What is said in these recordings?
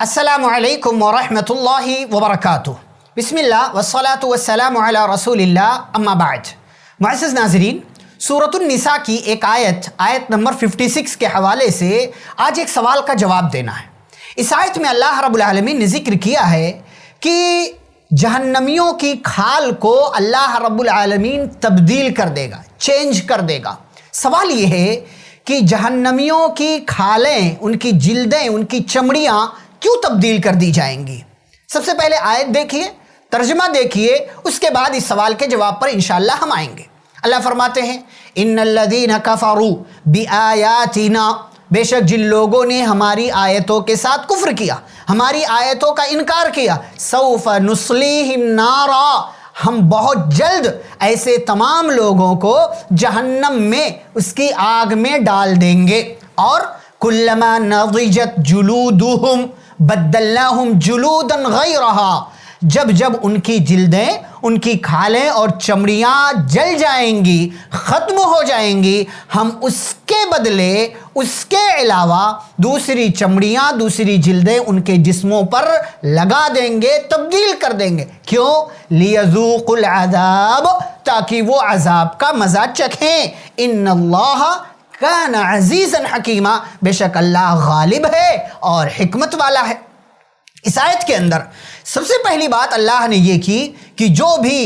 السلام علیکم ورحمۃ اللہ وبرکاتہ۔ بسم اللہ والصلاة والسلام علی رسول اللہ، اما بعد۔ معزز ناظرین، سورۃ النساء کی ایک آیت نمبر 56 کے حوالے سے آج ایک سوال کا جواب دینا ہے۔ اس آیت میں اللہ رب العالمین نے ذکر کیا ہے کہ جہنمیوں کی کھال کو اللہ رب العالمین تبدیل کر دے گا، چینج کر دے گا۔ سوال یہ ہے کہ جہنمیوں کی کھالیں، ان کی جلدیں، ان کی چمڑیاں کیوں تبدیل کر دی جائیں گی؟ سب سے پہلے آیت دیکھیے، ترجمہ دیکھیے، اس کے بعد اس سوال کے جواب پر انشاءاللہ ہم آئیں گے۔ اللہ فرماتے ہیں ان الذین کفروا بآیاتنا، بے شک جن لوگوں نے ہماری آیتوں کے ساتھ کفر کیا، ہماری آیتوں کا انکار کیا، سوف نصلیہم نارا، ہم بہت جلد ایسے تمام لوگوں کو جہنم میں، اس کی آگ میں ڈال دیں گے۔ اور کلما نضجت جلودہم بدلناہم جلودا غیرہا، جب ان کی جلدیں، ان کی کھالیں اور چمڑیاں جل جائیں گی، ختم ہو جائیں گی، ہم اس کے بدلے، اس کے علاوہ دوسری چمڑیاں، دوسری جلدیں ان کے جسموں پر لگا دیں گے، تبدیل کر دیں گے۔ کیوں؟ لیذوقوا العذاب، تاکہ وہ عذاب کا مزہ چکھیں۔ ان اللہ کان عزیزا حکیما، بے شک اللہ غالب ہے اور حکمت والا ہے۔ اس آیت کے اندر سب سے پہلی بات اللہ نے یہ کی کہ جو بھی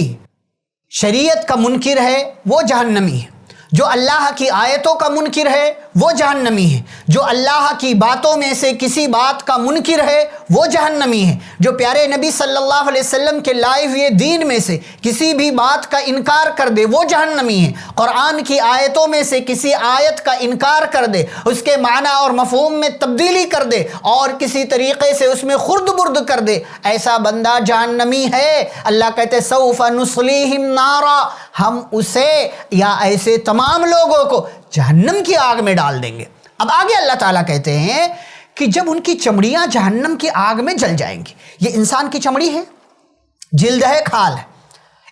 شریعت کا منکر ہے وہ جہنمی ہے، جو اللہ کی آیتوں کا منکر ہے وہ جہنمی ہے، جو اللہ کی باتوں میں سے کسی بات کا منکر ہے وہ جہنمی ہے، جو پیارے نبی صلی اللہ علیہ وسلم کے لائے ہوئے دین میں سے کسی بھی بات کا انکار کر دے وہ جہنمی ہے، قرآن کی آیتوں میں سے کسی آیت کا انکار کر دے، اس کے معنی اور مفہوم میں تبدیلی کر دے اور کسی طریقے سے اس میں خرد برد کر دے، ایسا بندہ جہنمی ہے۔ اللہ کہتے سوف نصلیہم نارا، ہم اسے یا ایسے تمام لوگوں کو جہنم کی آگ میں ڈال دیں گے۔ اب آگے اللہ تعالیٰ کہتے ہیں کہ جب ان کی چمڑیاں جہنم کی آگ میں جل جائیں گی، یہ انسان کی چمڑی ہے، جلد ہے، کھال ہے۔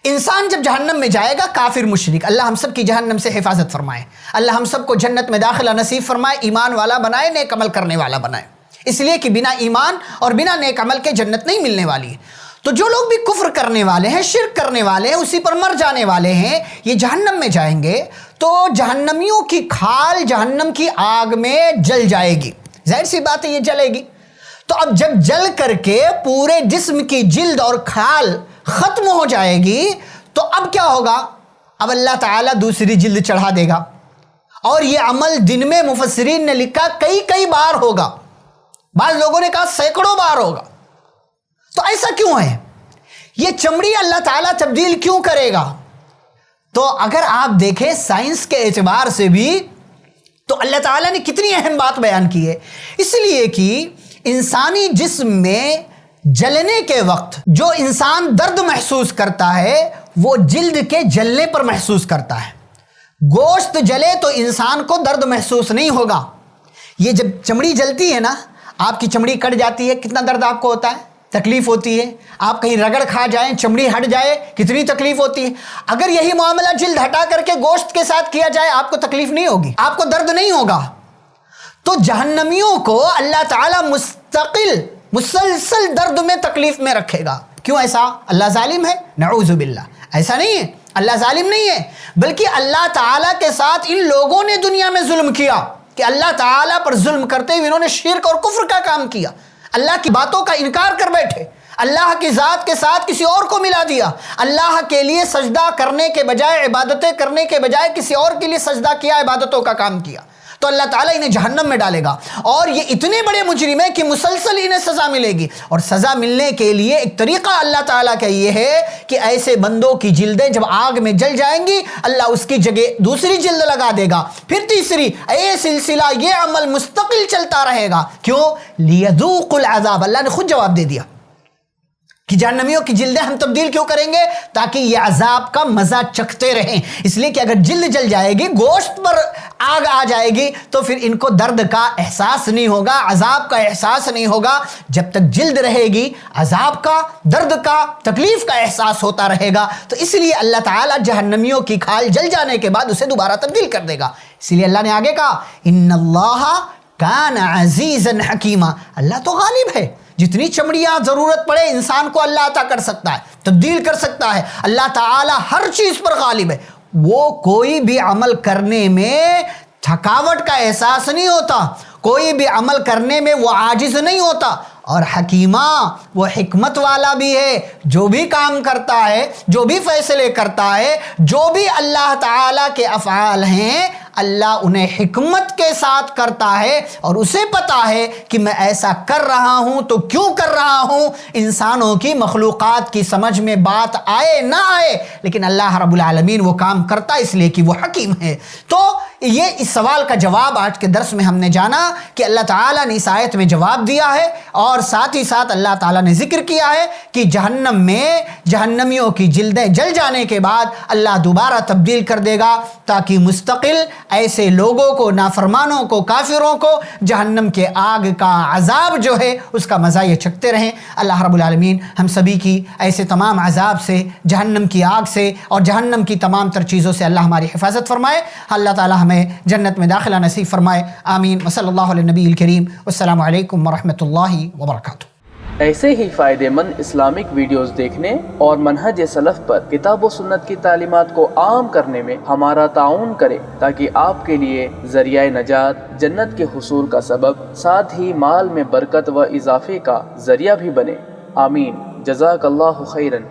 انسان جب جہنم میں جائے گا، کافر مشرک، اللہ ہم سب کی جہنم سے حفاظت فرمائے، اللہ ہم سب کو جنت میں داخلہ نصیب فرمائے، ایمان والا بنائے، نیک عمل کرنے والا بنائے، اس لیے کہ بنا ایمان اور بنا نیک عمل کے جنت نہیں ملنے والی ہے۔ تو جو لوگ بھی کفر کرنے والے ہیں، شرک کرنے والے ہیں، اسی پر مر جانے والے ہیں، یہ جہنم میں جائیں گے تو جہنمیوں کی کھال جہنم کی آگ میں جل جائے گی، ظاہر سی بات ہے یہ جلے گی۔ تو اب جب جل کر کے پورے جسم کی جلد اور کھال ختم ہو جائے گی تو اب کیا ہوگا؟ اب اللہ تعالیٰ دوسری جلد چڑھا دے گا، اور یہ عمل دن میں مفسرین نے لکھا کئی بار ہوگا، بعض لوگوں نے کہا سینکڑوں بار ہوگا۔ تو ایسا کیوں ہے؟ یہ چمڑی اللہ تعالیٰ تبدیل کیوں کرے گا؟ تو اگر آپ دیکھیں سائنس کے اعتبار سے بھی تو اللہ تعالیٰ نے کتنی اہم بات بیان کی ہے، اس لیے کہ انسانی جسم میں جلنے کے وقت جو انسان درد محسوس کرتا ہے وہ جلد کے جلنے پر محسوس کرتا ہے۔ گوشت جلے تو انسان کو درد محسوس نہیں ہوگا، یہ جب چمڑی جلتی ہے نا، آپ کی چمڑی کٹ جاتی ہے، کتنا درد آپ کو ہوتا ہے، تکلیف ہوتی ہے۔ آپ کہیں رگڑ کھا جائیں، چمڑی ہٹ جائے، کتنی تکلیف ہوتی ہے۔ اگر یہی معاملہ جلد ہٹا کر کے گوشت کے ساتھ کیا جائے، آپ کو تکلیف نہیں ہوگی، آپ کو درد نہیں ہوگا۔ تو جہنمیوں کو اللہ تعالیٰ مسلسل درد میں، تکلیف میں رکھے گا۔ کیوں ایسا؟ اللہ ظالم ہے؟ نعوذ باللہ، ایسا نہیں ہے، اللہ ظالم نہیں ہے، بلکہ اللہ تعالیٰ کے ساتھ ان لوگوں نے دنیا میں ظلم کیا کہ اللہ تعالیٰ پر ظلم کرتے ہوئے انہوں نے شرک اور کفر کا کام کیا، اللہ کی باتوں کا انکار کر بیٹھے، اللہ کی ذات کے ساتھ کسی اور کو ملا دیا، اللہ کے لیے سجدہ کرنے کے بجائے، عبادتیں کرنے کے بجائے کسی اور کے لیے سجدہ کیا، عبادتوں کا کام کیا، تو اللہ تعالیٰ انہیں جہنم میں ڈالے گا۔ اور یہ اتنے بڑے مجرم ہیں کہ مسلسل انہیں سزا ملے گی، اور سزا ملنے کے لیے ایک طریقہ اللہ تعالیٰ کا یہ ہے کہ ایسے بندوں کی جلدیں جب آگ میں جل جائیں گی، اللہ اس کی جگہ دوسری جلد لگا دے گا، پھر تیسری، یہ سلسلہ، یہ عمل مستقل چلتا رہے گا۔ کیوں؟ لیذوقوا العذاب، اللہ نے خود جواب دے دیا کہ جہنمیوں کی جلدیں ہم تبدیل کیوں کریں گے؟ تاکہ یہ عذاب کا مزہ چکھتے رہیں، اس لیے کہ اگر جلد جل جائے گی، گوشت پر آگ آ جائے گی تو پھر ان کو درد کا احساس نہیں ہوگا، عذاب کا احساس نہیں ہوگا۔ جب تک جلد رہے گی، عذاب کا، درد کا، تکلیف کا احساس ہوتا رہے گا۔ تو اس لیے اللہ تعالیٰ جہنمیوں کی کھال جل جانے کے بعد اسے دوبارہ تبدیل کر دے گا۔ اس لیے اللہ نے آگے کہا ان اللہ کان عزیزا حکیما، اللہ تو غالب ہے، جتنی چمڑیاں ضرورت پڑے انسان کو اللہ عطا کر سکتا ہے، تبدیل کر سکتا ہے، اللہ تعالی ہر چیز پر غالب ہے، وہ کوئی بھی عمل کرنے میں تھکاوٹ کا احساس نہیں ہوتا، کوئی بھی عمل کرنے میں وہ عاجز نہیں ہوتا، اور حکیمہ وہ حکمت والا بھی ہے، جو بھی کام کرتا ہے، جو بھی فیصلے کرتا ہے، جو بھی اللہ تعالیٰ کے افعال ہیں، اللہ انہیں حکمت کے ساتھ کرتا ہے، اور اسے پتا ہے کہ میں ایسا کر رہا ہوں تو کیوں کر رہا ہوں، انسانوں کی مخلوقات کی سمجھ میں بات آئے نہ آئے، لیکن اللہ رب العالمین وہ کام کرتا اس لیے کہ وہ حکیم ہے۔ تو یہ اس سوال کا جواب آج کے درس میں ہم نے جانا کہ اللہ تعالیٰ نے اس آیت میں جواب دیا ہے، اور ساتھ ہی ساتھ اللہ تعالیٰ نے ذکر کیا ہے کہ جہنم میں جہنمیوں کی جلدیں جل جانے کے بعد اللہ دوبارہ تبدیل کر دے گا، تاکہ مستقل ایسے لوگوں کو، نافرمانوں کو، کافروں کو جہنم کے آگ کا عذاب جو ہے اس کا مزہ یہ چکھتے رہیں۔ اللہ رب العالمین ہم سبھی کی ایسے تمام عذاب سے، جہنم کی آگ سے اور جہنم کی تمام تر چیزوں سے اللہ ہماری حفاظت فرمائے۔ اللہ تعالی ہمیں جنت میں داخلہ نصیب فرمائے، آمین۔ وصلی اللہ علیہ نبی الکریم، والسلام علیکم ورحمۃ اللہ وبرکاتہ۔ ایسے ہی فائدہ مند اسلامک ویڈیوز دیکھنے اور منہج سلف پر کتاب و سنت کی تعلیمات کو عام کرنے میں ہمارا تعاون کریں، تاکہ آپ کے لیے ذریعہ نجات، جنت کے حصول کا سبب، ساتھ ہی مال میں برکت و اضافے کا ذریعہ بھی بنے، آمین۔ جزاک اللہ خیرن۔